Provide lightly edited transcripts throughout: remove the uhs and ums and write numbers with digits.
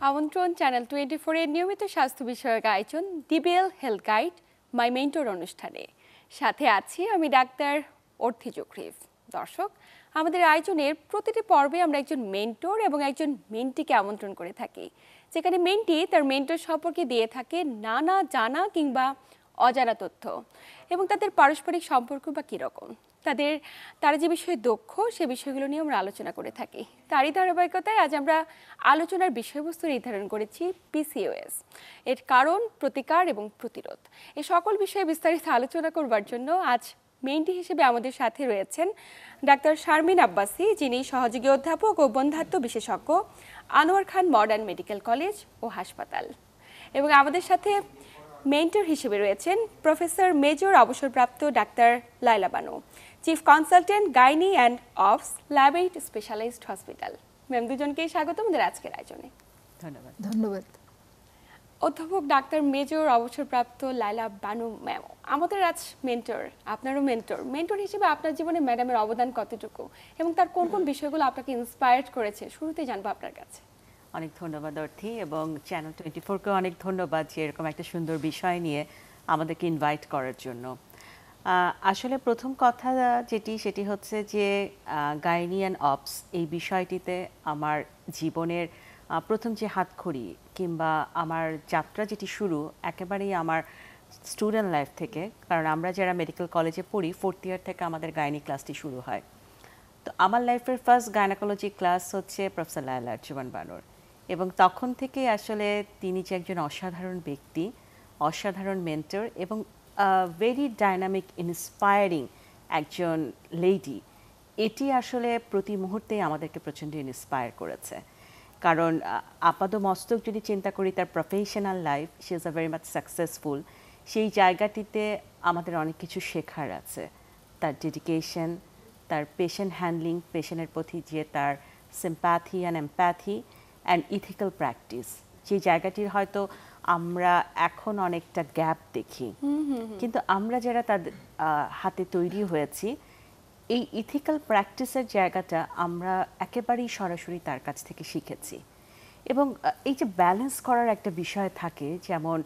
আমন্ত্রণ চ্যানেল 24 এর নিয়মিত স্বাস্থ্য বিষয়ক আয়োজন ডিবিএল হেলথ গাইড মাই মেন্টর অনুষ্ঠানে। সাথে আছি আমি ডাক্তার অর্থি জোখরিফ। দর্শক, আমাদের আয়োজনের প্রতিটি পর্বে আমরা একজন মেন্টর এবং একজন মেন্টিকে আমন্ত্রণ করে থাকি, যেখানে মেন্টি তার মেন্টর সম্পর্কে দিয়ে থাকে নানা জানা কিংবা অজানা তথ্য এবং তাদের পারস্পরিক সম্পর্ক বা কীরকম, তারা যে বিষয়ে দক্ষ সে বিষয়গুলো নিয়ে আমরা আলোচনা করে থাকি। তারই ধারাবাহিকতায় আজ আমরা আলোচনার বিষয়বস্তু নির্ধারণ করেছি পিসিওএস, এর কারণ, প্রতিকার এবং প্রতিরোধ। এই সকল বিষয়ে বিস্তারিত আলোচনা করবার জন্য আজ মেন্টি হিসেবে আমাদের সাথে রয়েছেন ডাক্তার শারমিন আব্বাসী, যিনি সহযোগী অধ্যাপক ও বন্ধ্যাত্ব বিশেষজ্ঞ, Anwar Khan modern medical college ও হাসপাতাল। এবং আমাদের সাথে মেন্টর হিসেবে রয়েছেন প্রফেসর মেজর অবসরপ্রাপ্ত doctor Laila Banu, chief consultant gynae and অফস ল্যাবেট স্পেশালাইজড হসপিটাল। ম্যাম, দুজনকেই স্বাগত আমাদের আজকের আয়োজনে। ধন্যবাদ। ধন্যবাদ। অধ্যাপক ডাক্তার মেজর অবসরপ্রাপ্ত লাইলা বানু ম্যাম, আমাদের আজ মেন্টর, আপনারও মেন্টর হিসেবে আপনার জীবনে ম্যাডামের অবদান কতটুকু এবং তার কোন কোন বিষয়গুলো আপনাকে ইন্সপায়ার্ড করেছে, শুরুতেই জানবো আপনার কাছে। অনেক ধন্যবাদ অর্থি, এবং চ্যানেল 24-কে অনেক ধন্যবাদ যে এরকম একটা সুন্দর বিষয় নিয়ে আমাদেরকে ইনভাইট করার জন্য। আসলে প্রথম কথা সেটি হচ্ছে যে গাইনি অ্যান্ড অপস এই বিষয়টিতে আমার জীবনের প্রথম যে হাতখড়ি কিংবা আমার যাত্রা যেটি শুরু একেবারেই আমার স্টুডেন্ট লাইফ থেকে, কারণ আমরা যারা মেডিকেল কলেজে পড়ি 4th ইয়ার থেকে আমাদের গাইনি ক্লাসটি শুরু হয়। তো আমার লাইফের ফার্স্ট গাইনাকোলজি ক্লাস হচ্ছে প্রফেসর লায়লা বানুর, এবং তখন থেকে আসলে তিনি যে একজন অসাধারণ ব্যক্তি, অসাধারণ মেন্টর এবং ভেরি ডাইনামিক ইন্সপায়ারিং একজন লেডি, এটি আসলে প্রতি মুহূর্তে আমাদেরকে প্রচণ্ড ইন্সপায়ার করেছে। কারণ আপাদমস্তক যদি চিন্তা করি তার professional life, she is a very much successful, সেই জায়গাটিতে আমাদের অনেক কিছু শেখার আছে। তার ডেডিকেশন, তার পেশেন্ট হ্যান্ডলিং, পেশেন্টের প্রতি যে তার sympathy and empathy and ethical practice, যে জায়গাটির হয়তো আমরা এখন অনেকটা গ্যাপ দেখি, কিন্তু আমরা যারা তাদের হাতে তৈরি হয়েছি এই ইথিক্যাল প্র্যাকটিসের জায়গাটা আমরা একেবারেই সরাসরি তার কাছ থেকে শিখেছি। এবং এই যে ব্যালেন্স করার একটা বিষয় থাকে, যেমন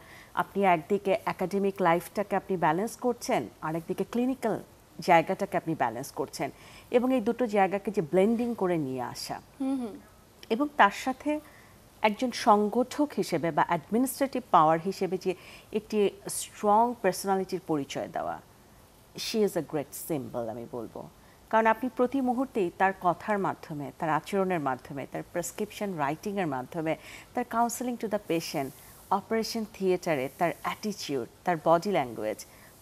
আপনি একদিকে একাডেমিক লাইফটাকে আপনি ব্যালেন্স করছেন, আরেকদিকে ক্লিনিক্যাল জায়গাটাকে আপনি ব্যালেন্স করছেন, এবং এই দুটো জায়গাকে যে ব্লেন্ডিং করে নিয়ে আসা, এবং তার সাথে একজন সংগঠক হিসেবে বা অ্যাডমিনিস্ট্রেটিভ পাওয়ার হিসেবে যে একটি স্ট্রং পার্সোনালিটির পরিচয় দেওয়া, she is a great symbol আমি বলবো। কারণ আপনি প্রতি মুহূর্তেই তার কথার মাধ্যমে, তার আচরণের মাধ্যমে, তার প্রেসক্রিপশন রাইটিংয়ের মাধ্যমে, তার counselling to the patient, operation থিয়েটারে তার অ্যাটিটিউড, তার বডি ল্যাঙ্গুয়েজ,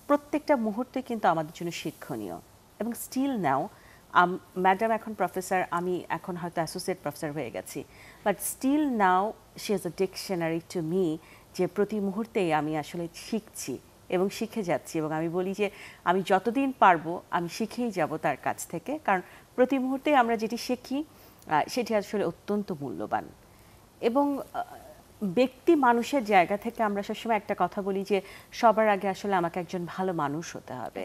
প্রত্যেকটা মুহূর্তে কিন্তু আমাদের জন্য শিক্ষণীয়। এবং স্টিল নাও ম্যাডাম এখন প্রফেসর, আমি এখন হয়তো অ্যাসোসিয়েট প্রফেসর হয়ে গেছি, but still now she is a dictionary to me, যে প্রতি মুহূর্তেই আমি আসলে শিখছি এবং শিখে যাচ্ছি, এবং আমি বলি যে আমি যতদিন পারবো আমি শিখেই যাব তার কাছ থেকে, কারণ প্রতি মুহূর্তে আমরা যেটি শিখি সেটি আসলে অত্যন্ত মূল্যবান। এবং ব্যক্তি মানুষের জায়গা থেকে আমরা সবসময় একটা কথা বলি যে সবার আগে আসলে আমাকে একজন ভালো মানুষ হতে হবে,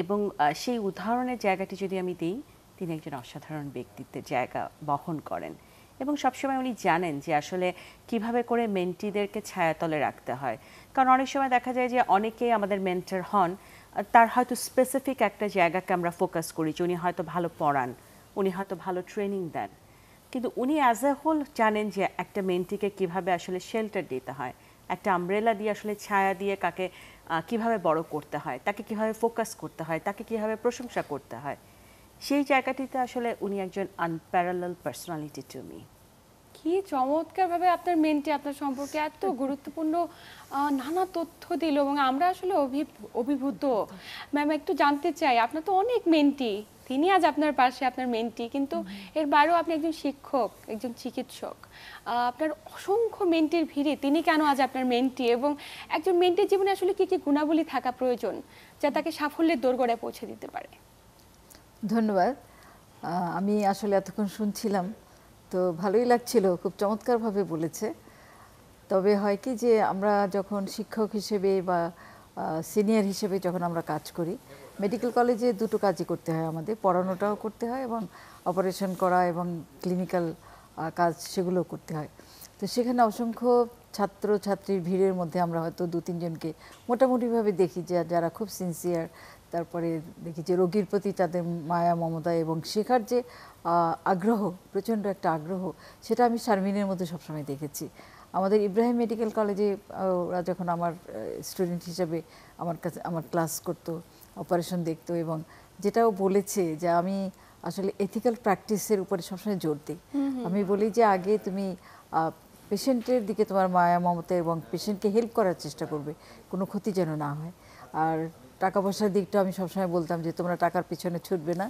এবং সেই উদাহরণের জায়গাটি যদি আমি দিই, তিনি একজন অসাধারণ ব্যক্তিত্বের জায়গা বহন করেন, এবং সবসময় উনি জানেন যে আসলে কিভাবে করে মেন্টিদেরকে ছায়াতলে রাখতে হয়। কারণ অনেক সময় দেখা যায় যে অনেকেই আমাদের মেন্টর হন, তার হয়তো স্পেসিফিক একটা জায়গাকে আমরা ফোকাস করি, যে উনি হয়তো ভালো পড়ান, উনি হয়তো ভালো ট্রেনিং দেন, কিন্তু উনি অ্যাজ এ হোল জানেন যে একটা মেন্টিকে কিভাবে আসলে শেল্টার দিতে হয়, একটা আমব্রেলা দিয়ে আসলে ছায়া দিয়ে কাকে কিভাবে বড় করতে হয়, তাকে কিভাবে ফোকাস করতে হয়, তাকে কিভাবে প্রশংসা করতে হয়, সেই জায়গাটিতে আসলে উনি একজন আনপ্যারালাল পার্সোনালিটি টু মি। কি চমৎকারভাবে আপনার মেন্টি আপনার সম্পর্কে এত গুরুত্বপূর্ণ নানা তথ্য দিল, এবং আমরা আসলে অভিভূত। ম্যাম, একটু জানতে চাই, আপনার তো অনেক মেন্টি, তিনি আজ আপনার পাশে আপনার মেন্টি, কিন্তু এর বাইরেও আপনি একজন শিক্ষক, একজন চিকিৎসক, আপনার অসংখ্য মেন্টির ভিড়ে তিনি কেন আজ আপনার মেন্টি, এবং একজন মেন্টির জীবনে আসলে কি কি গুণাবলী থাকা প্রয়োজন যা তাকে সাফল্যের দোরগোড়ায় পৌঁছে দিতে পারে? ধন্যবাদ। আমি আসলে এতক্ষণ শুনছিলাম, তো ভালোই লাগছিল, খুব চমৎকারভাবে বলেছে। তবে হয় কি যে আমরা যখন শিক্ষক হিসেবে বা সিনিয়র হিসেবে যখন আমরা কাজ করি, মেডিকেল কলেজে দুটো কাজই করতে হয় আমাদের, পড়ানোটাও করতে হয় এবং অপারেশন করা এবং ক্লিনিক্যাল কাজ সেগুলোও করতে হয়। তো সেখানে অসংখ্য ছাত্র ছাত্রীর ভিড়ের মধ্যে আমরা হয়তো 2-3 জনকে মোটামুটিভাবে দেখি যে যারা খুব সিনসিয়ার, তারপরে দেখি যে রোগীর প্রতি তাদের মায়া মমতা এবং শেখার যে আগ্রহ, প্রচণ্ড একটা আগ্রহ, সেটা আমি শারমিনের মধ্যে সবসময় দেখেছি। আমাদের ইব্রাহিম মেডিকেল কলেজে ওরা যখন আমার স্টুডেন্ট হিসেবে আমার কাছে আমার ক্লাস করতো, অপারেশন দেখতো, এবং যেটাও বলেছে যে আমি আসলে এথিক্যাল প্র্যাকটিসের উপরে সবসময় জোর দিই। আমি বলি যে আগে তুমি পেশেন্টের দিকে তোমার মায়া মমতা এবং পেশেন্টকে হেল্প করার চেষ্টা করবে, কোনো ক্ষতি যেন না হয়। আর টাকা পয়সার দিকটা আমি সবসময় বলতাম যে তোমরা টাকার পিছনে ছুটবে না,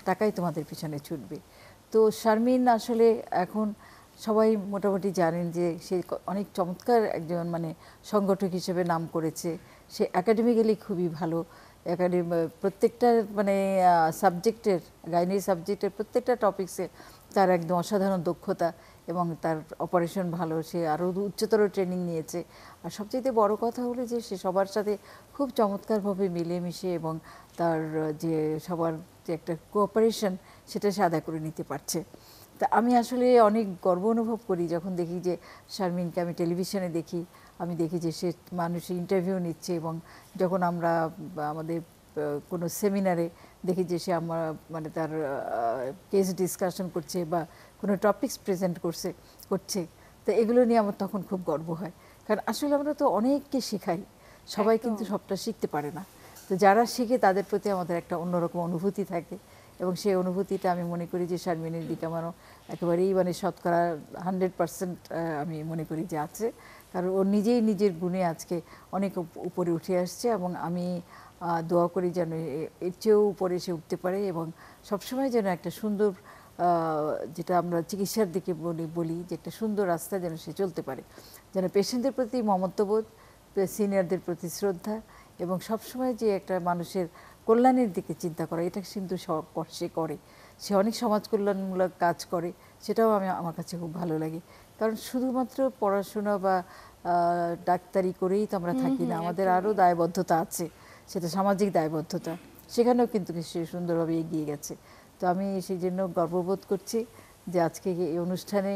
টাকাই তোমাদের পিছনে ছুটবে। তো শারমিন আসলে এখন সবাই মোটামুটি জানেন যে সে অনেক চমৎকার একজন মানে সংগঠক হিসেবে নাম করেছে। সে একাডেমিক্যালি খুবই ভালো, প্রত্যেকটা মানে সাবজেক্টের, গাইনি সাবজেক্টের প্রত্যেকটা টপিক্সে তার একদম অসাধারণ দক্ষতা এবং তার অপারেশন ভালো। সে আরও উচ্চতর ট্রেনিং নিয়েছে। আর সবচেয়ে বড় কথা হলো যে সে সবার সাথে খুব চমৎকারভাবে মিলেমিশে এবং তার যে সবার যে একটা কোঅপারেশন, সেটা সে আদায় করে নিতে পারছে। তা আমি আসলে অনেক গর্ব অনুভব করি যখন দেখি যে শারমিনকে আমি টেলিভিশনে দেখি, আমি দেখি যে সে মানুষের ইন্টারভিউ নিচ্ছে, এবং যখন আমরা আমাদের কোনো সেমিনারে দেখি যে সে আমার মানে তার কেস ডিসকাশন করছে বা কোনো টপিকস প্রেজেন্ট করছে, তো এগুলো নিয়ে আমার তখন খুব গর্ব হয়। কারণ আসলে আমরা তো অনেককে শেখাই, সবাই কিন্তু সবটা শিখতে পারে না। তো যারা শিখে তাদের প্রতি আমাদের একটা অন্যরকম অনুভূতি থাকে, এবং সেই অনুভূতিটা আমি মনে করি যে শারমিনের দিকে আমারও একেবারেই মানে শতকরা 100% আমি মনে করি যে আছে। কারণ ও নিজেই নিজের গুণে আজকে অনেক উপরে উঠে আসছে, এবং আমি দোয়া করি যেন এর চেয়েও উপরে এসে উঠতে পারে, এবং সবসময় যেন একটা সুন্দর যেটা আমরা চিকিৎসার দিকে বলি যে একটা সুন্দর রাস্তা যেন সে চলতে পারে, যেন পেশেন্টদের প্রতি মমত্ববোধ, সিনিয়রদের প্রতি শ্রদ্ধা, এবং সবসময় যে একটা মানুষের কল্যাণের দিকে চিন্তা করা, এটা কিন্তু সে করে। সে অনেক সমাজ কল্যাণমূলক কাজ করে, সেটাও আমার কাছে খুব ভালো লাগে। কারণ শুধুমাত্র পড়াশোনা বা ডাক্তারি করেই তো আমরা থাকি না, আমাদের আরও দায়বদ্ধতা আছে, সেটা সামাজিক দায়বদ্ধতা, সেখানেও কিন্তু সে সুন্দরভাবে এগিয়ে গেছে। তো আমি সেই জন্য গর্ববোধ করছি যে আজকে এই অনুষ্ঠানে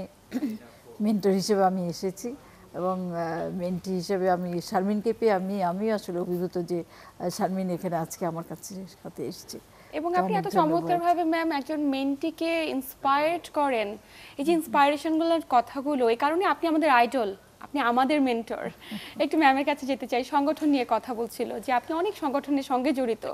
মেন্টর হিসেবে আমি এসেছি, এবং মেন্টি হিসেবে আমি শারমিনকে পেয়ে আমি আসলে অভিভূত যে শারমিন এখানে আজকে আমার সাথে এসেছে। এবং আপনি এত চমৎকারভাবে ম্যাম একজন মেন্টিকে ইন্সপায়ার্ড করেন। এই যে ইন্সপায়ারেশনগুলোর কথাগুলো, এই কারণে আপনি আমাদের আইডল, আপনি আমাদের মেন্টর। একটু ম্যামের কাছে যেতে চাই। সংগঠন নিয়ে কথা বলছিল যে আপনি অনেক সংগঠনের সঙ্গে জড়িত,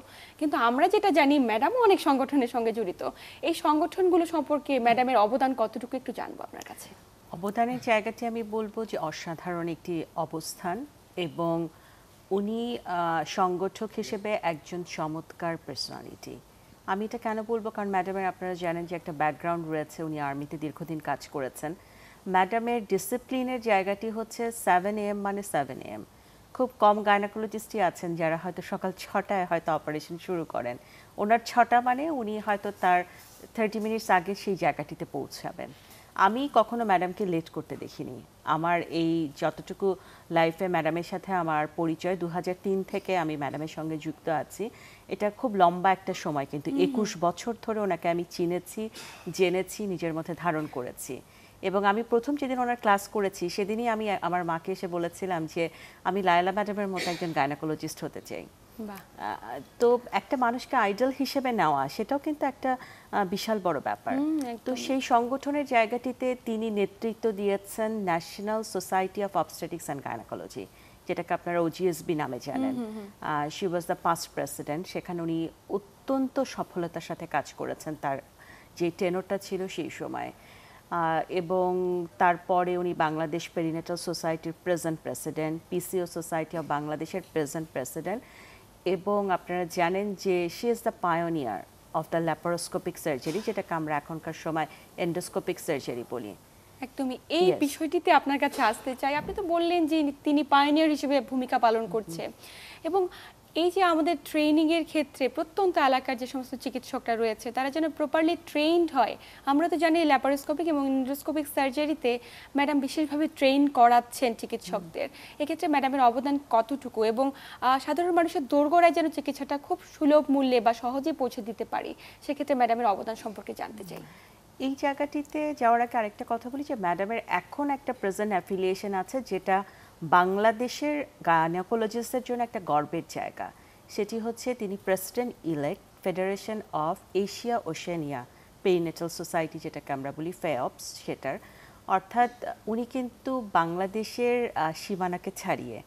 কিন্তু আমরা যেটা জানি ম্যাডামও অনেক সংগঠনের সঙ্গে জড়িত। এই সংগঠনগুলো সম্পর্কে ম্যাডামের অবদান কতটুকু একটু জানবো আপনার কাছে। অবদানের জায়গাটি আমি বলবো যে অসাধারণ একটি অবস্থান, এবং উনি সংগঠক হিসেবে একজন চমৎকার পার্সোনালিটি। আমি এটা কেন বলবো, কারণ ম্যাডামের আপনারা জানেন যে একটা ব্যাকগ্রাউন্ড রয়েছে, উনি আর্মিতে দীর্ঘদিন কাজ করেছেন। ম্যাডামের ডিসিপ্লিনের জায়গাটি হচ্ছে 7 AM মানে 7 AM। খুব কম গাইনোকোলজিস্টই আছেন যারা হয়তো সকাল 6টায় হয়তো অপারেশন শুরু করেন, ওনার 6টা মানে উনি হয়তো তার 30 মিনিটস আগে সেই জায়গাটিতে পৌঁছাবেন। আমি কখনো ম্যাডামকে লেট করতে দেখিনি। আমার এই যতটুকু লাইফে ম্যাডামের সাথে আমার পরিচয়, 2003 থেকে আমি ম্যাডামের সঙ্গে যুক্ত আছি। এটা খুব লম্বা একটা সময়, কিন্তু 21 বছর ধরে ওনাকে আমি চিনেছি, জেনেছি, নিজের মধ্যে ধারণ করেছি। এবং আমি প্রথম যেদিন ওনার ক্লাস করেছি সেদিনই আমি আমার মাকে এসে বলেছিলাম যে আমি লায়লা ম্যাডামের মতো একজন গাইনোকোলজিস্ট হতে চাই। তো একটা মানুষকে আইডল হিসেবে নেওয়া, সেটাও কিন্তু একটা বিশাল বড় ব্যাপার। তো সেই সংগঠনের জায়গাটিতে তিনি নেতৃত্ব দিয়েছেন national society of obstetrics and gynaecology, যেটাকে আপনারা OGSB নামে জানেন। She was the past president. সেখানে উনি অত্যন্ত সফলতার সাথে কাজ করেছেন তার যে টেনরটা ছিল সেই সময়। এবং তারপরে উনি বাংলাদেশ পেরিনেটাল সোসাইটির present president, PCO society of বাংলাদেশের প্রেজেন্ট প্রেসিডেন্ট, এবং আপনারা জানেন যে she is the pioneer of the laparoscopic surgery, যেটাকে আমরা এখনকার সময় এন্ডোস্কোপিক সার্জারি বলি। একদমই এই বিষয়টিতে আপনার কাছে আসতে চাই। আপনি তো বললেন যে তিনি পায়োনিয়ার হিসেবে ভূমিকা পালন করছে, এবং এই যে আমাদের ট্রেনিং এর ক্ষেত্রে প্রত্যন্ত এলাকার যে সমস্ত চিকিৎসকরা রয়েছে তারা যেন প্রপারলি ট্রেইনড হয়। আমরা তো জানি ল্যাপারোস্কোপিক এবং এন্ডোস্কোপিক সার্জারিতে ম্যাডাম বিশেষভাবে ট্রেন করাচ্ছেন চিকিৎসকদের। এক্ষেত্রে ম্যাডামের অবদান কতটুকু, এবং সাধারণ মানুষের দোরগোড়ায় যেন চিকিৎসাটা খুব সুলভ মূল্যে বা সহজে পৌঁছে দিতে পারি, সেক্ষেত্রে ম্যাডামের অবদান সম্পর্কে জানতে চাই। এই জায়গাটিতে যাওয়ার আগে আরেকটা কথা বলি যে ম্যাডামের এখন একটা প্রেজেন্ট অ্যাফিলিয়েশন আছে, যেটা বাংলাদেশের গাইনোকোলজিস্টদের জন্য একটা গর্বের জায়গা। সেটি হচ্ছে তিনি president elect federation of Asia Oceania perinatal society, যেটাকে আমরা বলি ফেঅপস, সেটার অর্থাৎ উনি কিন্তু বাংলাদেশের সীমানাকে ছাড়িয়ে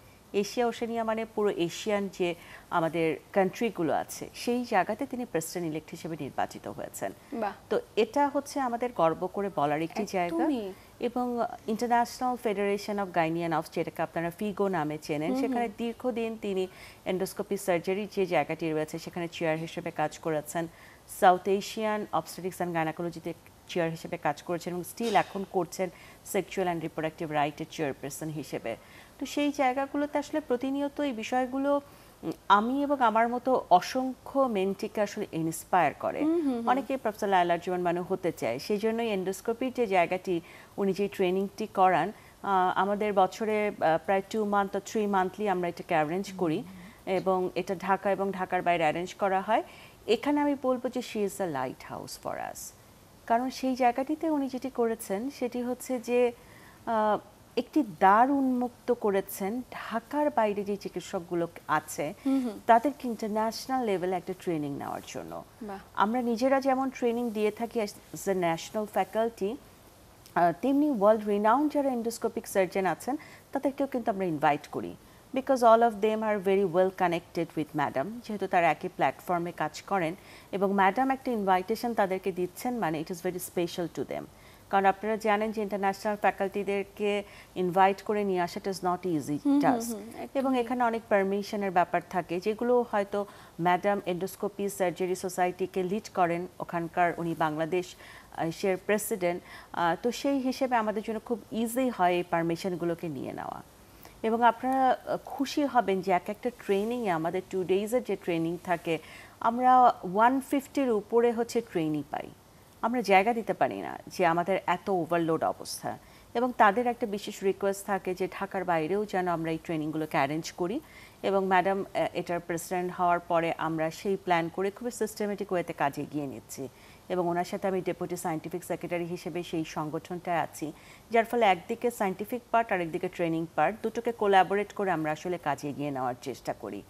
এশিয়া ওশেনিয়া মানে পুরো এশিয়ান যে আমাদের কান্ট্রিগুলো আছে সেই জায়গাতে তিনি প্রেসিডেন্ট ইলেক্ট হিসেবে নির্বাচিত হয়েছেন। বাহ। তো এটা হচ্ছে আমাদের গর্ব করে বলার একটি জায়গা। একদমই। এবং ইন্টারন্যাশনাল ফেডারেশন অফ গাইনিয়ান অফ, যেটাকে আপনারা ফিগো নামে চেনেন, সেখানে দীর্ঘদিন তিনি এন্ডোস্কোপি সার্জারি যে জায়গাটি রয়েছে সেখানে চেয়ার হিসেবে কাজ করেছেন। সাউথ এশিয়ান অবস্টেটিক্স অ্যান্ড গাইনোকোলজিতে চেয়ার হিসেবে কাজ করেছেন এবং স্টিল এখন করছেন সেক্সুয়াল অ্যান্ড রিপ্রোডাক্টিভ রাইটের চেয়ারপারসন হিসেবে। তো সেই জায়গাগুলোতে আসলে প্রতিনিয়ত এই বিষয়গুলো আমি এবং আমার মতো অসংখ্য মেন্টিকে আসলে ইন্সপায়ার করে। অনেকে প্রফেসর লায়লার জীবন মানুষ হতে চায়, সেই জন্যই এন্ডোস্কোপির যে জায়গাটি উনি যে ট্রেনিংটি করান, আমাদের বছরে প্রায় 2 মান্থ বা 3 মান্থলি আমরা এটাকে অ্যারেঞ্জ করি এবং এটা ঢাকা এবং ঢাকার বাইরে অ্যারেঞ্জ করা হয়। এখানে আমি বলবো যে she is the light house for us, কারণ সেই জায়গাটিতে উনি যেটি করেছেন সেটি হচ্ছে যে একটি দ্বার উন্মুক্ত করেছেন ঢাকার বাইরে যে চিকিৎসকগুলো আছে তাদেরকে ইন্টারন্যাশনাল লেভেলে একটা ট্রেনিং নেওয়ার জন্য। আমরা নিজেরা যেমন ট্রেনিং দিয়ে থাকি অ্যাজ এ ন্যাশনাল ফ্যাকাল্টি, তেমনি ওয়ার্ল্ড রিনাউন্ড যারা এন্ডোস্কোপিক সার্জন আছেন তাদেরকেও কিন্তু আমরা ইনভাইট করি, because all of them are very well connected with madam, যেহেতু তারা একই প্ল্যাটফর্মে কাজ করেন এবং ম্যাডাম একটা ইনভাইটেশন তাদেরকে দিচ্ছেন, মানে it is very special to them. কারণ আপনারা জানেন যে ইন্টারন্যাশনাল ফ্যাকাল্টিদেরকে ইনভাইট করে নিয়ে আসাটা ইজ নট ইজি টাস্ক, এবং এখানে অনেক পারমিশনের ব্যাপার থাকে যেগুলো হয়তো ম্যাডাম এন্ডোস্কোপি সার্জারি সোসাইটিকে লিড করেন, ওখানকার উনি বাংলাদেশ এর প্রেসিডেন্ট। তো সেই হিসেবে আমাদের জন্য খুব ইজি হয় এই পারমিশনগুলোকে নিয়ে নেওয়া। এবং আপনারা খুশি হবেন যে এক একটা ট্রেনিংয়ে আমাদের 2 ডেজের যে ট্রেনিং থাকে আমরা 150-র উপরে হচ্ছে ট্রেনিং পাই। আমরা জায়গা দিতে পারি না যে আমাদের এত ওভারলোড অবস্থা, এবং তাদের একটা বিশেষ রিকোয়েস্ট থাকে যে ঢাকার বাইরেও যেন আমরা এই ট্রেনিংগুলোকে অ্যারেঞ্জ করি। এবং ম্যাডাম এটার প্রেসিডেন্ট হওয়ার পরে আমরা সেই প্ল্যান করে খুবই সিস্টেমেটিক ওয়েতে কাজে এগিয়ে নিচ্ছি, এবং ওনার সাথে আমি ডেপুটি সায়েন্টিফিক সেক্রেটারি হিসেবে সেই সংগঠনটায় আছি, যার ফলে একদিকে সায়েন্টিফিক পার্ট আর একদিকে ট্রেনিং পার্ট দুটোকে কোলাবোরেট করে আমরা আসলে কাজে এগিয়ে নেওয়ার চেষ্টা করি।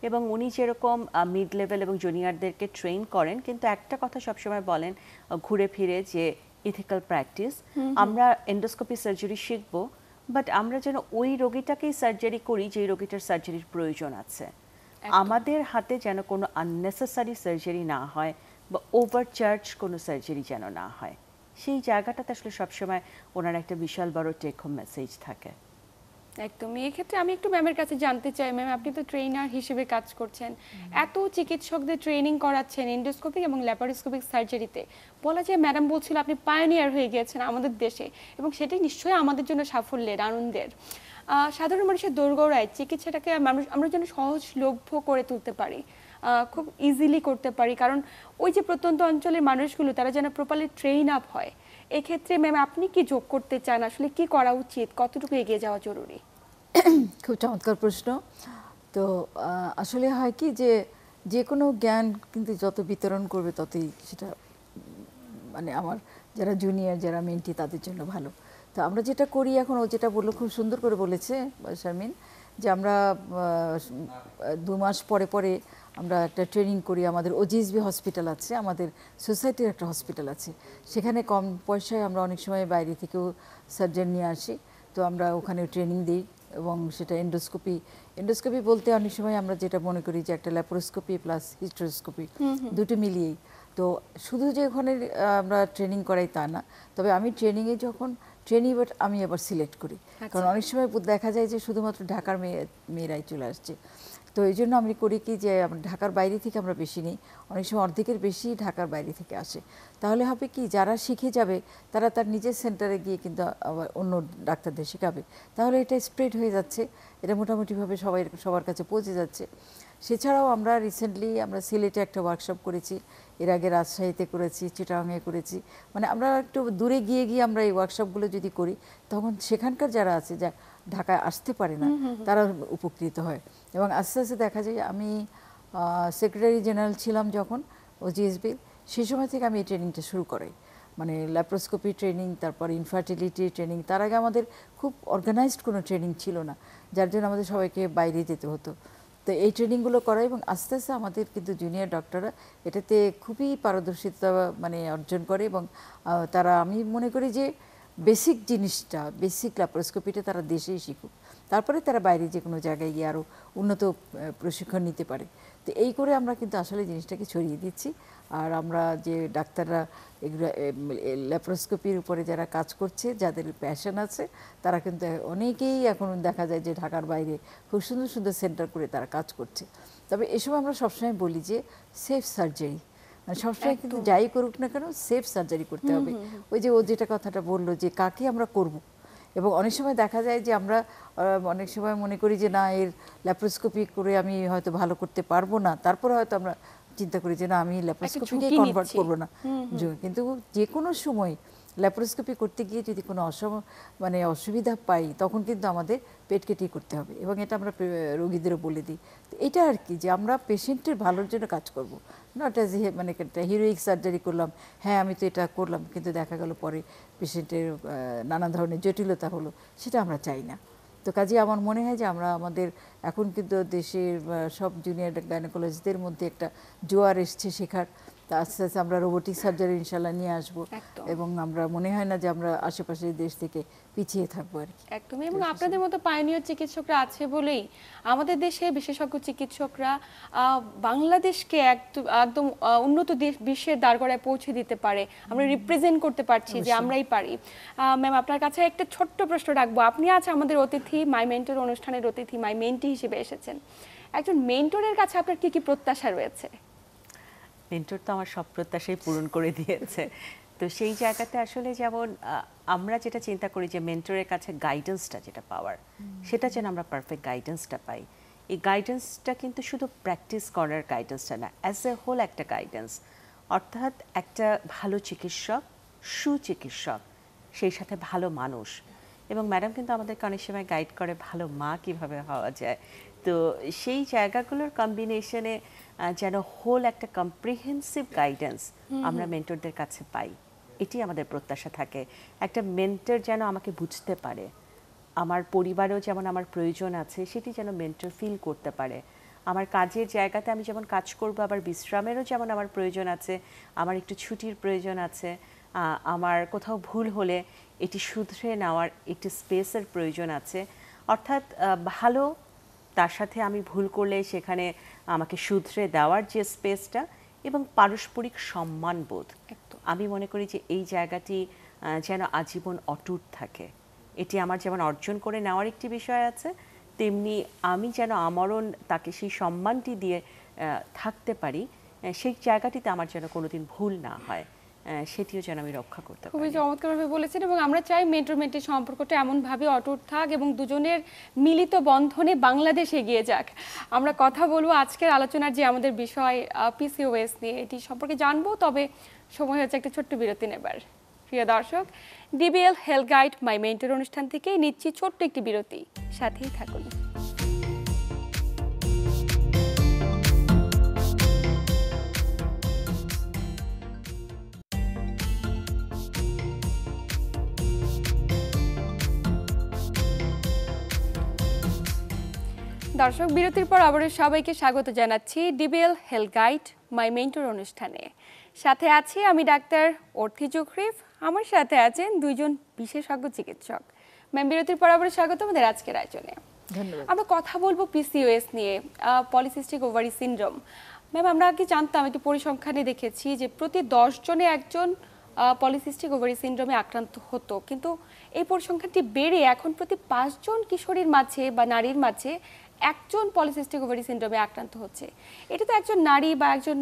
এবং উনি যেরকম মিড লেভেল এবং জুনিয়রদেরকে ট্রেন করেন, কিন্তু একটা কথা সবসময় বলেন ঘুরে ফিরে যে ইথিক্যাল প্র্যাকটিস, আমরা এন্ডোস্কোপি সার্জারি শিখব, বাট আমরা যেন ওই রোগীটাকেই সার্জারি করি যে রোগীটার সার্জারির প্রয়োজন আছে। আমাদের হাতে যেন কোনো আননেসেসারি সার্জারি না হয় বা ওভারচার্জ কোনো সার্জারি যেন না হয়, সেই জায়গাটাতে আসলে সবসময় ওনার একটা বিশাল বড় টেক হোম মেসেজ থাকে। একদমই। এক্ষেত্রে আমি একটু ম্যামের কাছে জানতে চাই, ম্যাম আপনি তো ট্রেনার হিসেবে কাজ করছেন, এত চিকিৎসকদের ট্রেনিং করাচ্ছেন এন্ডোস্কোপিক এবং ল্যাপারোস্কোপিক সার্জারিতে, বলা যায় ম্যাডাম বলছিল আপনি পায়োনিয়ার হয়ে গিয়েছেন আমাদের দেশে, এবং সেটাই নিশ্চয়ই আমাদের জন্য সাফল্যের, আনন্দের। সাধারণ মানুষের দোরগোড়ায় চিকিৎসাটাকে আমরা যেন সহজলভ্য করে তুলতে পারি, খুব ইজিলি করতে পারি, কারণ ওই যে প্রত্যন্ত অঞ্চলের মানুষগুলো তারা যেন প্রপারলি ট্রেন আপ হয়। এক্ষেত্রে ম্যাম আপনি কি যোগ করতে চান, আসলে কি করা উচিত, কতটুকু এগিয়ে যাওয়া জরুরি? খুব চমৎকার প্রশ্ন। তো আসলে হয় কি যে কোনো জ্ঞান কিন্তু যত বিতরণ করবে ততই সেটা মানে আমার যারা জুনিয়র যারা মেন্টি তাদের জন্য ভালো। তো আমরা যেটা করি এখন, ও যেটা বললো খুব সুন্দর করে বলেছে শারমিন, যে আমরা 2 মাস পরে পরে আমরা একটা ট্রেনিং করি। আমাদের ওজিএসবি হসপিটাল আছে, আমাদের সোসাইটির একটা হসপিটাল আছে, সেখানে কম পয়সায় আমরা অনেক সময় বাইরে থেকেও সার্জন নিয়ে আসি। তো আমরা ওখানে ট্রেনিং দিই, এবং সেটা এন্ডোস্কোপি বলতে অনেক সময় আমরা যেটা মনে করি যে একটা ল্যাপারোস্কোপি প্লাস হিস্টেরোস্কোপি দুটো মিলিয়েই। তো শুধু যে ওখানে আমরা ট্রেনিং করাই তা না, তবে আমি ট্রেনিংয়ে যখন বাট আমি আবার সিলেক্ট করি, কারণ অনেক সময় দেখা যায় যে শুধুমাত্র ঢাকার মেয়েরাই চলে আসছে। তো এই জন্য আমি করি কি যে ঢাকার বাইরে থেকে আমরা বেশি নিই, অনেক সময় অর্ধেকের বেশি ঢাকার বাইরে থেকে আসে। তাহলে হবে কি, যারা শিখে যাবে তারা তার নিজের সেন্টারে গিয়ে কিন্তু আবার অন্য ডাক্তারদের শেখাবে, তাহলে এটা স্প্রেড হয়ে যাচ্ছে, এটা মোটামুটিভাবে সবার কাছে পৌঁছে যাচ্ছে। সেছাড়াও আমরা রিসেন্টলি আমরা সিলেটে একটা ওয়ার্কশপ করেছি, এর আগে রাজশাহীতে করেছি, চিটাগাংয়ে করেছি। মানে আমরা একটু দূরে গিয়ে আমরা এই ওয়ার্কশপগুলো যদি করি, তখন সেখানকার যারা আছে যা ঢাকায় আসতে পারে না তারা উপকৃত হয়। এবং আস্তে আস্তে দেখা যায়, আমি সেক্রেটারি জেনারেল ছিলাম যখন ওজিএসবি, সেই সময় থেকে আমি এই ট্রেনিংটা শুরু করাই। মানে ল্যাপ্রোস্কোপি ট্রেনিং, তারপর ইনফার্টিলিটি ট্রেনিং। তার আগে আমাদের খুব অর্গানাইজড কোনো ট্রেনিং ছিল না, যার জন্য আমাদের সবাইকে বাইরে যেতে হতো। তো এই ট্রেনিংগুলো করা, এবং আস্তে আস্তে আমাদের কিন্তু জুনিয়র ডক্টররা এটাতে খুবই পারদর্শিতা মানে অর্জন করে, এবং তারা, আমি মনে করি যে বেসিক জিনিসটা, বেসিক ল্যাপ্রোস্কোপিটা তারা দেশেই শিখুক, তারপরে তারা বাইরে যে কোনো জায়গায় গিয়ে আরও উন্নত প্রশিক্ষণ নিতে পারে। তো এই করে আমরা কিন্তু আসলে জিনিসটাকে ছড়িয়ে দিচ্ছি। আর আমরা যে ডাক্তাররা এগুলো ল্যাপ্রোস্কোপির উপরে যারা কাজ করছে, যাদের প্যাশন আছে, তারা কিন্তু অনেকেই এখন দেখা যায় যে ঢাকার বাইরে খুব সুন্দর সুন্দর সেন্টার করে তারা কাজ করছে। তবে এসব আমরা সবসময় বলি যে সেফ সার্জারি, মানে সবসময় কিন্তু যাই করুক না কেন সেফ সার্জারি করতে হবে। ওই যে ও যেটা কথাটা বললো যে কাকে আমরা করব, এবং অনেক সময় দেখা যায় যে আমরা অনেক সময় মনে করি যে না, এর ল্যাপ্রোস্কোপি করে আমি হয়তো ভালো করতে পারবো না, তারপরে হয়তো আমরা চিন্তা করি যে না, আমি ল্যাপ্রোস্কোপিকে কনভার্ট করবো না। কিন্তু যে কোনো সময় ল্যাপ্রোস্কোপি করতে গিয়ে যদি কোনো মানে অসুবিধা পাই, তখন কিন্তু আমাদের পেট কেটেই করতে হবে, এবং এটা আমরা রোগীদেরও বলে দিই। তো এটা আর কি, যে আমরা পেশেন্টের ভালোর জন্য কাজ করব, নট অ্যাজ মানে একটা হিরোইক সার্জারি করলাম, হ্যাঁ আমি তো এটা করলাম, কিন্তু দেখা গেল পরে পেশেন্টের নানা ধরনের জটিলতা হলো, সেটা আমরা চাই না। তো কাজে আমার মনে হয় যে আমরা আমাদের এখন কিন্তু দেশের সব জুনিয়র গাইনোকোলজিস্টদের মধ্যে একটা জোয়ার এসছে শেখার। তা আস্তে আস্তে আমরা রোবোটিক সার্জারি ইনশাল্লাহ নিয়ে আসবো, এবং আমরা মনে হয় না যে আমরা আশেপাশের দেশ থেকে পিছিয়ে থাকবো আর কি। একদমই। এবং আপনাদের মতো পাইনিয়র চিকিৎসকরা আছে বলেই আমাদের দেশে বিশেষজ্ঞ চিকিৎসকরা বাংলাদেশকে একদম উন্নত বিশ্বের দ্বারগড়ায় পৌঁছে দিতে পারে, আমরা রিপ্রেজেন্ট করতে পারছি যে আমরাই পারি। ম্যাম, আপনার কাছে একটা ছোট্ট প্রশ্ন রাখবো। আপনি আজ আমাদের অতিথি, মাই মেন্টর অনুষ্ঠানের অতিথি, মাই মেন্টি হিসেবে এসেছেন। একজন মেন্টরের কাছে আপনার কি কি প্রত্যাশা রয়েছে? মেন্টর তো আমার সব প্রত্যাশাই পূরণ করে দিয়েছে। তো সেই জায়গাতে আসলে যেমন আমরা যেটা চিন্তা করি যে মেন্টরের কাছে গাইডেন্সটা যেটা পাওয়ার, সেটা যেন আমরা পারফেক্ট গাইডেন্সটা পাই। এই গাইডেন্সটা কিন্তু শুধু প্র্যাকটিস করার গাইডেন্সটা না, অ্যাজ এ হোল একটা গাইডেন্স। অর্থাৎ একটা ভালো চিকিৎসক, সুচিকিৎসক, সেই সাথে ভালো মানুষ। এবং ম্যাডাম কিন্তু আমাদেরকে অনেক সময় গাইড করে ভালো মা কিভাবে হওয়া যায়। তো সেই জায়গাগুলোর কম্বিনেশনে যেন হোল একটা কম্প্রিহেন্সিভ গাইডেন্স আমরা মেন্টরদের কাছে পাই, এটি আমাদের প্রত্যাশা থাকে। একটা মেন্টর যেন আমাকে বুঝতে পারে, আমার পরিবারেও যেমন আমার প্রয়োজন আছে সেটি যেন মেন্টর ফিল করতে পারে। আমার কাজের জায়গাতে আমি যেমন কাজ করব, আবার বিশ্রামেরও যেমন আমার প্রয়োজন আছে, আমার একটু ছুটির প্রয়োজন আছে, আমার কোথাও ভুল হলে এটি শুধরে নেওয়ার একটি স্পেসের প্রয়োজন আছে। অর্থাৎ ভালো, তার সাথে আমি ভুল করলে সেখানে আমাকে শুধরে দেওয়ার যে স্পেসটা, এবং পারস্পরিক সম্মানবোধ, আমি মনে করি যে এই জায়গাটি যেন আজীবন অটুট থাকে। এটি আমার যেমন অর্জন করে নেওয়ার একটি বিষয় আছে, তেমনি আমি যেন আমরণ তাকে সেই সম্মানটি দিয়ে থাকতে পারি, সেই জায়গাটিতে আমার যেন কোনোদিন ভুল না হয়, সেটিও যেন আমি রক্ষা করতে পারি। খুবই চমৎকারভাবে বলেছেন। এবং আমরা চাই মেন্টর মেন্টির সম্পর্কটা এমনভাবে অটুট থাক এবং দুজনের মিলিত বন্ধনে বাংলাদেশ এগিয়ে যাক। আমরা কথা বলবো আজকের আলোচনার যে আমাদের বিষয় পিসিওএস নিয়ে, এটি সম্পর্কে জানবো, তবে সময় হচ্ছে একটা ছোট্ট বিরতি নেবার। প্রিয় দর্শক, ডিবিএল হেলথ গাইড মাই মেন্টর অনুষ্ঠান থেকে নিচ্ছি ছোট্ট একটি বিরতি, সাথেই থাকুন। দর্শক, বিরতির পর আবারও সবাইকে স্বাগত জানাচ্ছি ডিবিএল হেলথ গাইড মাই মেন্টর অনুষ্ঠানে। সাথে আছি আমি ডাক্তার অর্থি জোখরিফ, আমার সাথে আছেন দুইজন বিশেষজ্ঞ চিকিৎসক। ম্যাম, বিরতির পর আবারও স্বাগত আমাদের আজকের আয়োজনে। ধন্যবাদ। আমরা কথা বলবো পিসিওএস নিয়ে, পলিসিস্টিক ওভারি সিনড্রোম। ম্যাম, আমরা কি জানতাম, একটি পরিসংখ্যানে দেখেছি যে প্রতি 10 জনে একজন পলিসিস্টিক ওভারি সিনড্রোমে আক্রান্ত হতো, কিন্তু এই পরিসংখ্যানটি বেড়ে এখন প্রতি 5 জন কিশোরীর মাঝে বা নারীর মাঝে একজন পলিসিস্টিক ওভারি সিনড্রোমে আক্রান্ত হচ্ছে। এটা তো একজন নারী বা একজন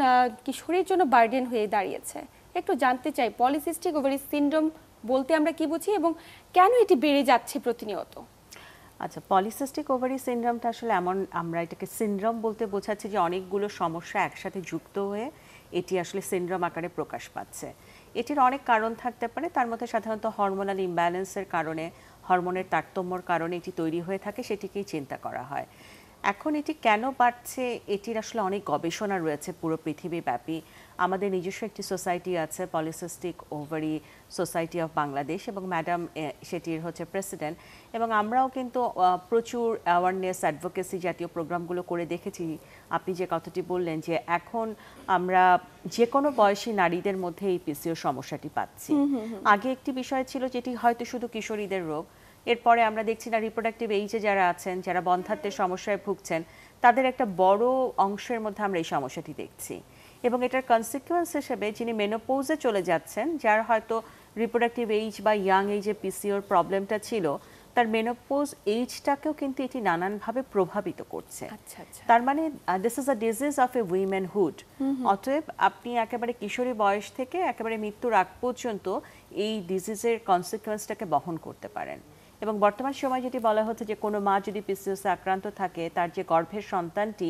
কিশোরীর জন্য বার্ডেন হয়ে দাঁড়িয়েছে। একটু জানতে চাই, পলিসিস্টিক ওভারি সিনড্রোম বলতে আমরা কি বুঝি এবং কেন এটি বেড়ে যাচ্ছে প্রতিনিয়ত? আচ্ছা, পলিসিস্টিক ওভারি সিনড্রোমটা আসলে এমন, আমরা এটাকে সিনড্রোম বলতে বোঝাচ্ছি যে অনেকগুলো সমস্যা একসাথে যুক্ত হয়ে এটি আসলে সিনড্রোম আকারে প্রকাশ পাচ্ছে। এটির অনেক কারণ থাকতে পারে, তার মধ্যে সাধারণত হরমোনাল ইমব্যালেন্সের কারণে, হরমোনের তারতম্যর কারণে এটি তৈরি হয়ে থাকে, সেটিকেই চিন্তা করা হয়। এখন এটি কেন বাড়ছে এটির আসলে অনেক গবেষণা রয়েছে পুরো পৃথিবীব্যাপী। আমাদের নিজস্ব একটি সোসাইটি আছে, polycystic ovary society of Bangladesh, এবং ম্যাডাম সেটির হচ্ছে প্রেসিডেন্ট। এবং আমরাও কিন্তু প্রচুর অ্যাওয়ারনেস অ্যাডভোকেসি জাতীয় প্রোগ্রামগুলো করে দেখেছি। আপনি যে কথাটি বললেন যে এখন আমরা যে কোনো বয়সী নারীদের মধ্যে এই পিসিও সমস্যাটি পাচ্ছি। আগে একটি বিষয় ছিল যেটি হয়তো শুধু কিশোরীদের রোগ, এরপরে আমরা দেখছি না রিপ্রোডাক্টিভ এইজে যারা আছেন, যারা বন্ধ্যাত্বের সমস্যায় ভুগছেন, তাদের একটা বড় অংশের মধ্যে আমরা এই সমস্যাটি দেখছি। এবং এটার কনসিকুয়েন্স হিসেবে যিনি মেনোপৌজে চলে যাচ্ছেন, যার হয়তো রিপ্রোডাক্টিভ এইজ বা ইয়াং এইজে পিসিওর প্রবলেমটা ছিল, তার মেনোপোজ এইজটাকেও কিন্তু এটি নানানভাবে প্রভাবিত করছে। আচ্ছা আচ্ছা। তার মানে this is a disease of a womanhood. অতএব আপনি একেবারে কিশোরী বয়স থেকে একেবারে মৃত্যুর আগ পর্যন্ত এই ডিজিজের কনসিকুয়েন্সটাকে বহন করতে পারেন। এবং বর্তমান সময় যেটি বলা হচ্ছে যে কোনো মা যদি পিসিওসে আক্রান্ত থাকে, তার যে গর্ভের সন্তানটি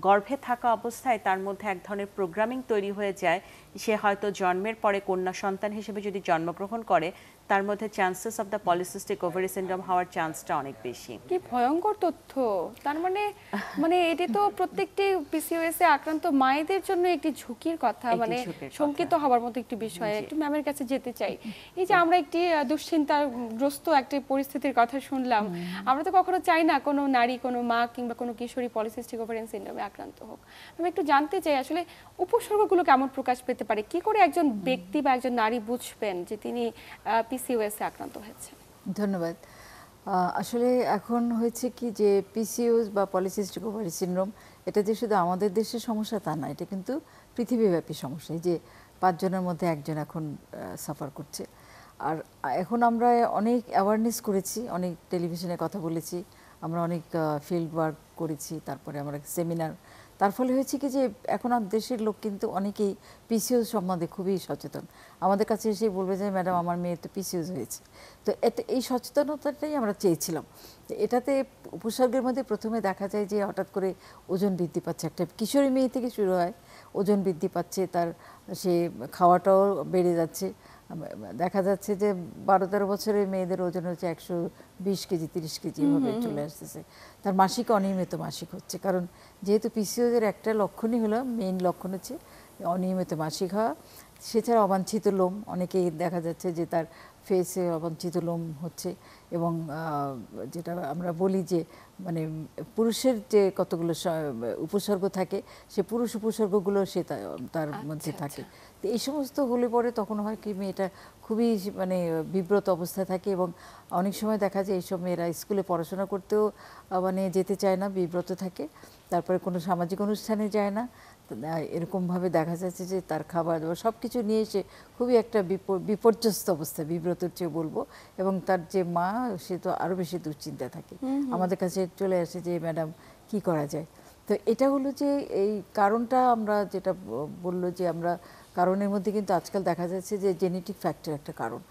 গর্ভে থাকা অবস্থায় তার মধ্যে এক ধরনের প্রোগ্রামিং তৈরি হয়ে যায়, সে হয়তো জন্মের পরে কন্যা সন্তান হিসেবে যদি জন্মগ্রহণ করে, তার মধ্যে chances of the polycystic ovary syndrome হওয়ার চান্সটা অনেক বেশি। কি ভয়ঙ্কর তথ্য! তার মানে এটি তো প্রত্যেকটি পিসিওএস এ আক্রান্ত মায়েদের জন্য একটি ঝুঁকির কথা, মানে শঙ্কিত হওয়ার মতো একটি বিষয়। একটু ম্যামের কাছে যেতে চাই। এই যে আমরা একটি দুশ্চিন্তাগ্রস্ত একটি পরিস্থিতির কথা শুনলাম, আমরা তো কখনো চাই না কোনো নারী, কোনো মা কিংবা কোনো কিশোরী পলিসিস্টিক ওভারিয়ান সিনড্রোমে আক্রান্ত হোক। আমি একটু জানতে চাই আসলে উপসর্গগুলো কেমন প্রকাশ পেতে পারে, কি করে একজন ব্যক্তি বা একজন নারী বুঝবেন যে তিনি পিসিওএস এ আক্রান্ত হয়েছে? ধন্যবাদ। আসলে এখন হয়েছে কি যে পিসিওএস বা পলিসিস্টিক ওভারি সিনড্রোম, এটা যে শুধু আমাদের দেশের সমস্যা তা না, এটা কিন্তু পৃথিবীব্যাপী সমস্যা। এই যে 5 জনের মধ্যে একজন এখন সাফার করছে। আর এখন আমরা অনেক অ্যাওয়ারনেস করেছি, অনেক টেলিভিশনে কথা বলেছি, আমরা অনেক ফিল্ড ওয়ার্ক করেছি, তারপরে আমরা সেমিনার। তার ফলে হয়েছে কি যে এখন আর দেশের লোক কিন্তু অনেকেই পিসিওস সম্বন্ধে খুবই সচেতন। আমাদের কাছে এসে বলবে যে ম্যাডাম আমার মেয়ের তো পিসিওস হয়েছে। তো এই সচেতনতাটাই আমরা চেয়েছিলাম। তো এটাতে উপসর্গের মধ্যে প্রথমে দেখা যায় যে হঠাৎ করে ওজন বৃদ্ধি পাচ্ছে, একটা কিশোরী মেয়ে থেকে শুরু হয়, ওজন বৃদ্ধি পাচ্ছে, তার সে খাওয়াটাও বেড়ে যাচ্ছে। দেখা যাচ্ছে যে 12-13 বছরের মেয়েদের ওজন হচ্ছে 120 কেজি 30 কেজি এভাবে চলে আসতেছে। তার মাসিক অনিয়মিত মাসিক হচ্ছে, কারণ যেহেতু পিসিওএস একটা লক্ষণই হলো, মেইন লক্ষণ হচ্ছে অনিয়মিত মাসিক হওয়া। সেছাড়া অবাঞ্ছিত লোম, অনেকেই দেখা যাচ্ছে যে তার ফেসে অবাঞ্ছিত লোম হচ্ছে। এবং যেটা আমরা বলি যে মানে পুরুষের যে কতগুলো উপসর্গ থাকে, সে পুরুষ উপসর্গগুলো সে তার মধ্যে থাকে। তো এই সমস্ত হলে পরে তখন হয় কি মেয়েটা খুবই মানে বিব্রত অবস্থায় থাকে। এবং অনেক সময় দেখা যায় এইসব মেয়েরা স্কুলে পড়াশোনা করতেও মানে যেতে চায় না, বিব্রত থাকে। তারপরে কোনো সামাজিক অনুষ্ঠানে যায় না। এরকমভাবে দেখা যাচ্ছে যে তার খাবার দাবার সব কিছু নিয়ে এসে খুবই একটা বিপর্যস্ত অবস্থা, বিব্রতর চেয়ে বলবো। এবং তার যে মা, সে তো আরও বেশি দুশ্চিন্তায় থাকে, আমাদের কাছে চলে আসে যে ম্যাডাম কি করা যায়। তো এটা হলো যে এই কারণটা আমরা যেটা বললো যে আমরা কারণের মধ্যে কিন্তু আজকাল দেখা যাচ্ছে যে জেনেটিক ফ্যাক্টর একটা কারণ।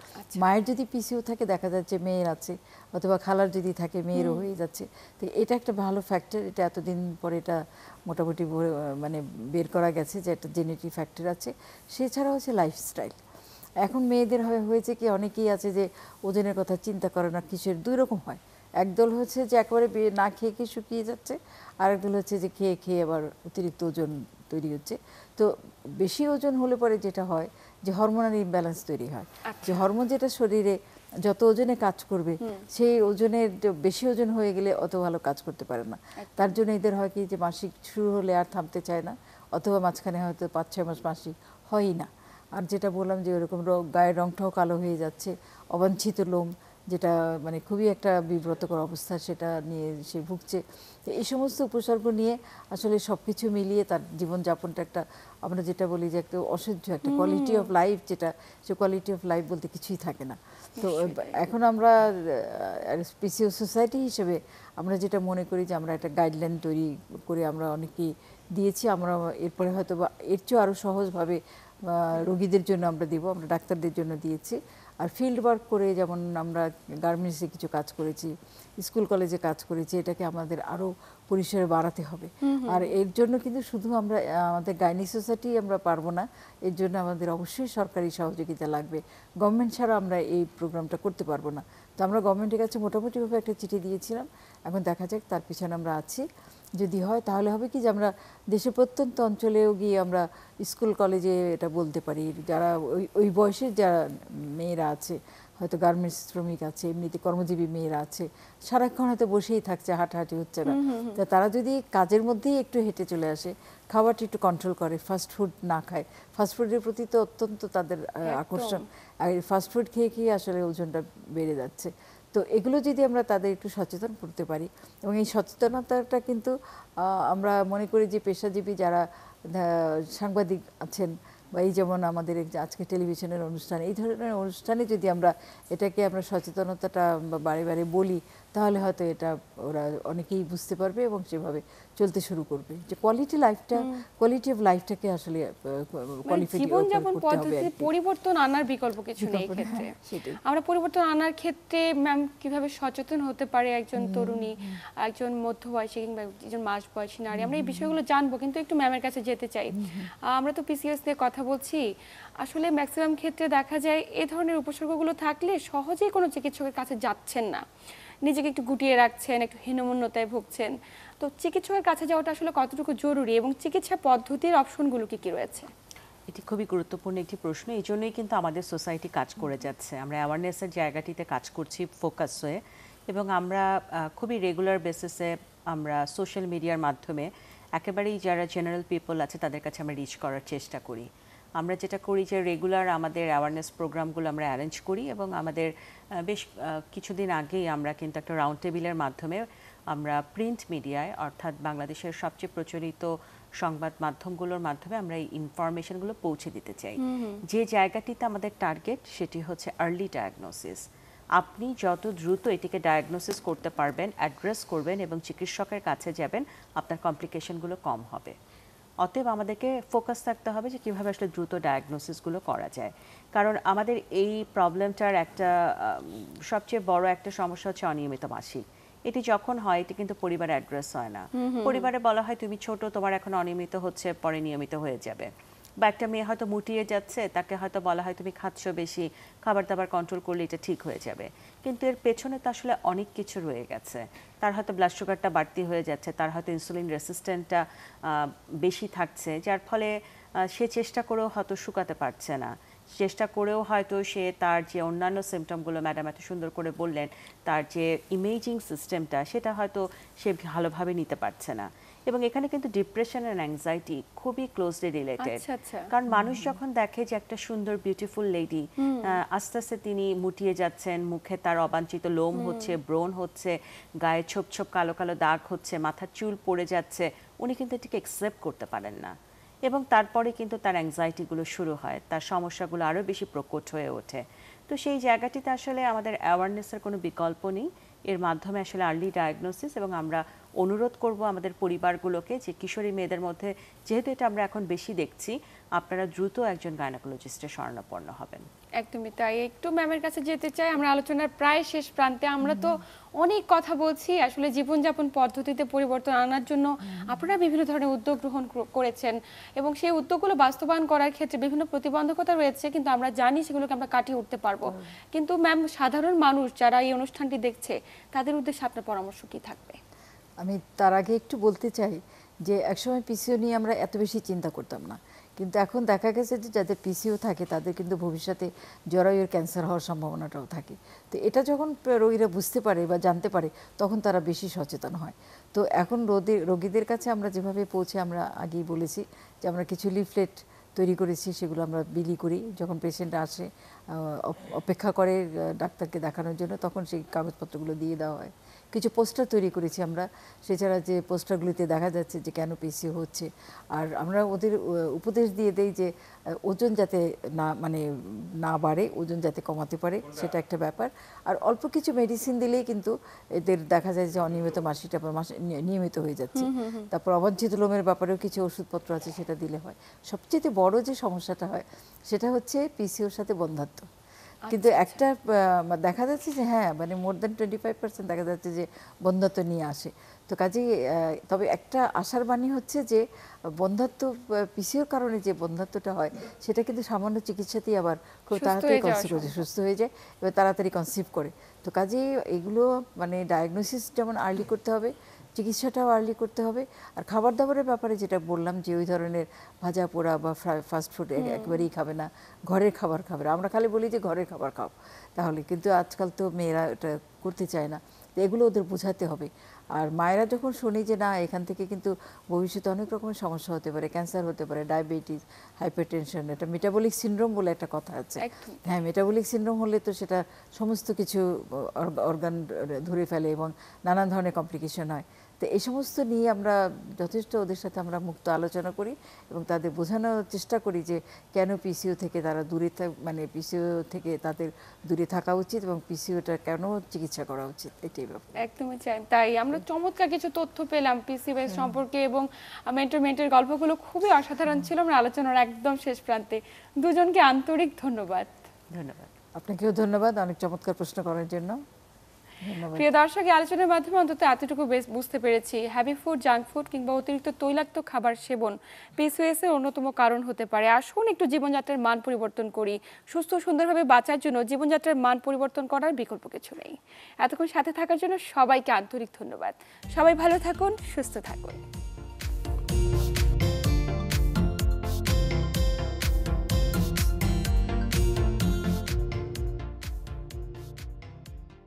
মায়ের যদি পিসিও থাকে দেখা যাচ্ছে মেয়ের আছে, অথবা খালার যদি থাকে মেয়েরও হয়ে যাচ্ছে। তো এটা একটা ভালো ফ্যাক্টর, এটা এতদিন পরে এটা মোটামুটি মানে বের করা গেছে যে একটা জেনেটিক ফ্যাক্টর আছে। সেছাড়া হচ্ছে লাইফস্টাইল। এখন মেয়েদের হয়েছে কি অনেকেই আছে যে ওজনের কথা চিন্তা করে না, কিসের দুই রকম হয়। একদল হচ্ছে যে একেবারে না খেয়ে খেয়ে শুকিয়ে যাচ্ছে, আরেকদল হচ্ছে যে খেয়ে খেয়ে আবার অতিরিক্ত ওজন তৈরি হচ্ছে। তো বেশি ওজন হলে পরে যেটা হয় যে হরমোনাল ইমব্যালেন্স তৈরি হয়। যে হরমোন যেটা শরীরে যত ওজনে কাজ করবে, সেই ওজনের বেশি ওজন হয়ে গেলে অত ভালো কাজ করতে পারে না। তার জন্য এদের হয় কি যে মাসিক শুরু হলে আর থামতে চায় না, অথবা মাঝখানে হয়তো 5-6 মাস মাসিক হয়ই না। আর যেটা বললাম যে ওরকম গায়ের রংটাও কালো হয়ে যাচ্ছে, অবাঞ্ছিত লোম, যেটা মানে খুবই একটা বিব্রতকর অবস্থা, সেটা নিয়ে সে ভুগছে। তো এই সমস্ত উপসর্গ নিয়ে আসলে সব কিছু মিলিয়ে তার জীবনযাপনটা একটা, আমরা যেটা বলি যে একটা অসহ্য একটা কোয়ালিটি অফ লাইফ, যেটা সে কোয়ালিটি অফ লাইফ বলতে কিছুই থাকে না। তো এখন আমরা পিসিও সোসাইটি হিসেবে আমরা যেটা মনে করি যে আমরা একটা গাইডলাইন তৈরি করে আমরা অনেকেই দিয়েছি। আমরা এরপরে হয়তো বা এর চেয়েও আরও সহজভাবে রোগীদের জন্য আমরা দিব, আমরা ডাক্তারদের জন্য দিয়েছি। আর ফিল্ড ওয়ার্ক করে, যেমন আমরা গার্মেন্টসে কিছু কাজ করেছি, স্কুল কলেজে কাজ করেছি, এটাকে আমাদের আরও পরিসরে বাড়াতে হবে। আর এর জন্য কিন্তু শুধু আমরা আমাদের গাইনি সোসাইটি আমরা পারবো না, এর জন্য আমাদের অবশ্যই সরকারি সহযোগিতা লাগবে। গভর্নমেন্ট ছাড়া আমরা এই প্রোগ্রামটা করতে পারবো না। তো আমরা গভর্নমেন্টের কাছে মোটামুটিভাবে একটা চিঠি দিয়েছিলাম এখন দেখা যাক, তার পিছনে আমরা আছি। যদি হয় তাহলে হবে কি যে আমরা দেশের প্রত্যন্ত অঞ্চলেও গিয়ে আমরা স্কুল কলেজে এটা বলতে পারি, যারা ওই বয়সের যারা মেয়েরা আছে, হয়তো গার্মেন্টস শ্রমিক আছে, এমনিতে কর্মজীবী মেয়েরা আছে, সারাক্ষণ হয়তো বসেই থাকছে, হাঁটাহাঁটি হচ্ছে না, তা তারা যদি কাজের মধ্যেই একটু হেঁটে চলে আসে, খাবারটা একটু কন্ট্রোল করে, ফাস্ট ফুড না খায়, ফাস্ট ফুডের প্রতি তো অত্যন্ত তাদের আকর্ষণ, আর ফাস্ট ফুড খেয়ে খেয়ে আসলে ওজনটা বেড়ে যাচ্ছে। তো এগুলো যদি আমরা তাদের একটু সচেতন করতে পারি, এবং এই সচেতনতাটা কিন্তু আমরা মনে করি যে পেশাজীবী যারা সাংবাদিক আছেন, বা এই যেমন আমাদের আজকে টেলিভিশনের অনুষ্ঠান, এই ধরনের অনুষ্ঠানে যদি আমরা এটাকে আমরা সচেতনতাটা বারে বারে বলি, তাহলে হয়তো এটা ওরা অনেকেই বুঝতে পারবে এবং সেভাবে চলতে শুরু করবে, যে কোয়ালিটি অফ লাইফটাকে আসলে জীবনযাপন পদ্ধতিতে পরিবর্তন আনার বিকল্প কিছু নেই ক্ষেত্রে। আমরা পরিবর্তন আনার ক্ষেত্রে ম্যাম কিভাবে সচেতন হতে পারে একজন তরুণী, একজন মধ্যবয়সী কিংবা একজন মাঝবয়সী নারী, আমরা এই বিষয়গুলো জানবো, কিন্তু একটু ম্যামের কাছে যেতে চাই। আমরা তো পিসিওএস নিয়ে কথা বলছি, আসলে ম্যাক্সিমাম ক্ষেত্রে দেখা যায় এ ধরনের উপসর্গগুলো থাকলে সহজেই কোনো চিকিৎসকের কাছে যাচ্ছেন না, নিজেকে একটু গুটিয়ে রাখছেন, একটু হীনমন্যতায় ভুগছেন। তো চিকিৎসকের কাছে যাওয়াটা আসলে কতটুকু জরুরি এবং চিকিৎসা পদ্ধতির অপশনগুলো কি কি রয়েছে? এটি খুবই গুরুত্বপূর্ণ একটি প্রশ্ন। এই জন্যই কিন্তু আমাদের সোসাইটি কাজ করে যাচ্ছে, আমরা অ্যাওয়ারনেসের জায়গাটিতে কাজ করছি ফোকাস হয়ে, এবং আমরা খুবই রেগুলার বেসিসে আমরা সোশ্যাল মিডিয়ার মাধ্যমে একেবারেই যারা জেনারেল পিপল আছে তাদের কাছে আমরা রিচ করার চেষ্টা করি। আমরা যেটা করি যে রেগুলার আমাদের অ্যাওয়ারনেস প্রোগ্রামগুলো আমরা অ্যারেঞ্জ করি, এবং আমাদের বেশ কিছুদিন আগেই আমরা কিন্তু একটা রাউন্ড টেবিলের মাধ্যমে আমরা প্রিন্ট মিডিয়ায়, অর্থাৎ বাংলাদেশের সবচেয়ে প্রচলিত সংবাদ মাধ্যমগুলোর মাধ্যমে আমরা এই ইনফরমেশনগুলো পৌঁছে দিতে চাই। যে জায়গাটিতে আমাদের টার্গেট সেটি হচ্ছে আর্লি ডায়াগনোসিস। আপনি যত দ্রুত এটিকে ডায়াগনোসিস করতে পারবেন, অ্যাড্রেস করবেন এবং চিকিৎসকের কাছে যাবেন, আপনার কমপ্লিকেশনগুলো কম হবে। অতএব আমাদেরকে ফোকাস থাকতে হবে যে কীভাবে আসলে দ্রুত ডায়াগনোসিসগুলো করা যায়। কারণ আমাদের এই প্রবলেমটার একটা সবচেয়ে বড় একটা সমস্যা হচ্ছে অনিয়মিত মাসিক। এটি যখন হয় এটি কিন্তু পরিবারে অ্যাড্রেস হয় না। পরিবারে বলা হয় তুমি ছোট, তোমার এখন অনিয়মিত হচ্ছে, পরে নিয়মিত হয়ে যাবে। বা একটা মেয়ে হয়তো মুটিয়ে যাচ্ছে, তাকে হয়তো বলা হয় তুমি খাচ্ছ বেশি, খাবার দাবার কন্ট্রোল করলে এটা ঠিক হয়ে যাবে। কিন্তু এর পেছনে তো আসলে অনেক কিছু রয়ে গেছে। তার হয়তো ব্লাড সুগারটা বাড়তি হয়ে যাচ্ছে, তার হয়তো ইনসুলিন রেসিস্ট্যান্টটা বেশি থাকছে, যার ফলে সে চেষ্টা করেও হয়তো শুকাতে পারছে না। চেষ্টা করেও হয়তো সে তার যে অন্যান্য সিমটমগুলো ম্যাডাম এত সুন্দর করে বললেন, তার যে ইমেজিং সিস্টেমটা সেটা হয়তো সে ভালোভাবে নিতে পারছে না। এবং এখানে কিন্তু ডিপ্রেশন অ্যান্ড অ্যাংজাইটি খুবই ক্লোজলি রিলেটেড। কারণ মানুষ যখন দেখে যে একটা সুন্দর বিউটিফুল লেডি আস্তে আস্তে তিনি মুটিয়ে যাচ্ছেন, মুখে তার অবাঞ্ছিত লোম হচ্ছে, ব্রণ হচ্ছে, গায়ে ছোপ ছোপ কালো কালো দাগ হচ্ছে, মাথার চুল পড়ে যাচ্ছে, উনি কিন্তু এটিকে অ্যাকসেপ্ট করতে পারেন না। এবং তারপরে কিন্তু তার অ্যাংজাইটিগুলো শুরু হয়, তার সমস্যাগুলো আরও বেশি প্রকট হয়ে ওঠে। তো সেই জায়গাটিতে আসলে আমাদের অ্যাওয়ারনেসের কোনো বিকল্প নেই। এর মাধ্যমে আসলে আর্লি ডায়াগনোসিস, এবং আমরা অনুরোধ করব আমাদের পরিবারগুলোকে যে কিশোরী মেয়েদের মধ্যে যেহেতু এটা আমরা এখন বেশি দেখছি, আপনারা দ্রুত একজন গাইনোকোলজিস্টের শরণাপন্ন হবেন। একদমই তাই। একটু ম্যামের কাছে যেতে চাই, আমরা আলোচনার প্রায় শেষ প্রান্তে। আমরা তো অনেক কথা বলছি আসলে জীবনযাপন পদ্ধতিতে পরিবর্তন আনার জন্য আপনারা বিভিন্ন ধরনের উদ্যোগ গ্রহণ করেছেন, এবং সেই উদ্যোগগুলো বাস্তবায়ন করার ক্ষেত্রে বিভিন্ন প্রতিবন্ধকতা রয়েছে, কিন্তু আমরা জানি সেগুলোকে আমরা কাটিয়ে উঠতে পারবো। কিন্তু ম্যাম, সাধারণ মানুষ যারা এই অনুষ্ঠানটি দেখছে তাদের উদ্দেশ্যে আপনার পরামর্শ কি থাকবে? আমি তার আগে একটু বলতে চাই যে একসময় পিসিও নিয়ে আমরা এত বেশি চিন্তা করতাম না, কিন্তু এখন দেখা গেছে যে যাদের পিসিও থাকে তাদের কিন্তু ভবিষ্যতে জরায়ুর ক্যান্সার হওয়ার সম্ভাবনাটাও থাকে। তো এটা যখন রোগীরা বুঝতে পারে বা জানতে পারে, তখন তারা বেশি সচেতন হয়। তো এখন রোগীদের কাছে আমরা যেভাবে পৌঁছে, আমরা আগেই বলেছি যে আমরা কিছু লিফলেট তৈরি করেছি, সেগুলো আমরা বিলি করি। যখন পেশেন্ট আসে, অপেক্ষা করে ডাক্তারকে দেখানোর জন্য, তখন সেই কাগজপত্রগুলো দিয়ে দেওয়া হয়। কিছু পোস্টার তৈরি করেছি আমরা, সেছাড়া যে পোস্টারগুলিতে দেখা যাচ্ছে যে কেন পিসিও হচ্ছে। আর আমরা ওদের উপদেশ দিয়ে দেই যে ওজন যাতে না বাড়ে, ওজন যাতে কমাতে পারে, সেটা একটা ব্যাপার। আর অল্প কিছু মেডিসিন দিলেই কিন্তু এদের দেখা যায় যে অনিয়মিত মাসিটা নিয়মিত হয়ে যাচ্ছে। তারপর অবাঞ্ছিত লোমের ব্যাপারেও কিছু ওষুধপত্র আছে, সেটা দিলে হয়। সবচেয়ে বড় যে সমস্যাটা হয় সেটা হচ্ছে পিসিওর সাথে বন্ধ্যাত্ব। কিন্তু একটা দেখা যাচ্ছে যে মোর দ্যান 25% দেখা যাচ্ছে যে বন্ধ্যাত্ব নিয়ে আসে। তো কাজেই তবে একটা আশার বাণী হচ্ছে যে বন্ধ্যাত্ব, পিসিওর কারণে যে বন্ধ্যাত্বটা হয় সেটা কিন্তু সামান্য চিকিৎসাতেই আবার খুব তাড়াতাড়ি সুস্থ হয়ে যায়, এবার তাড়াতাড়ি কনসিভ করে। তো কাজেই এগুলো মানে ডায়াগনোসিস যেমন আর্লি করতে হবে, চিকিৎসাটাও আর্লি করতে হবে। আর খাবার দাবারের ব্যাপারে যেটা বললাম যে ওই ধরনের ভাজা পোড়া বা ফাস্ট ফুড একেবারেই খাবে না, ঘরের খাবার খাবে। আমরা খালি বলি যে ঘরের খাবার খাও তাহলে, কিন্তু আজকাল তো মেয়েরা এটা করতে চায় না, তো এগুলো ওদের বোঝাতে হবে। আর মায়েরা যখন শুনি যে না এখান থেকে কিন্তু ভবিষ্যতে অনেক রকমের সমস্যা হতে পারে, ক্যান্সার হতে পারে, ডায়াবেটিস, হাইপারটেনশন, এটা মেটাবলিক সিনড্রোম বলে একটা কথা আছে। একদম। হ্যাঁ, মেটাবলিক সিনড্রোম হলে তো সেটা সমস্ত কিছু অর্গান ধরে ফেলে এবং নানান ধরনের কমপ্লিকেশন হয়। তো এই সমস্ত নিয়ে আমরা যথেষ্ট ওদের সাথে আমরা মুক্ত আলোচনা করি এবং তাদের বোঝানোর চেষ্টা করি যে কেন পিসিও থেকে তারা দূরে মানে পিসিও থেকে তাদের দূরে থাকা উচিত এবং পিসিওটা কেন চিকিৎসা করা উচিত, এটাই ব্যাপার। একদমই তাই। আমরা চমৎকার কিছু তথ্য পেলাম পিসিওএস সম্পর্কে এবং মেন্টরের গল্পগুলো খুবই অসাধারণ ছিল। আমরা আলোচনার একদম শেষ প্রান্তে, দুজনকে আন্তরিক ধন্যবাদ। ধন্যবাদ। আপনাকেও ধন্যবাদ অনেক চমৎকার প্রশ্ন করার জন্য। ধন্যবাদ। প্রিয় দর্শক, এই আলোচনার মাধ্যমে অন্তত এতটুকু বেশ বুঝতে পেরেছি হ্যাভি ফুড, জাঙ্ক ফুড কিংবা অতিরিক্ত তৈলাক্ত খাবার সেবন পিসিওএস এর অন্যতম কারণ হতে পারে। আসুন একটু জীবনযাত্রার মান পরিবর্তন করি। সুস্থ সুন্দরভাবে বাঁচার জন্য জীবনযাত্রার মান পরিবর্তন করার বিকল্প কিছু নেই। এতক্ষণ সাথে থাকার জন্য সবাইকে আন্তরিক ধন্যবাদ। সবাই ভালো থাকুন, সুস্থ থাকুন।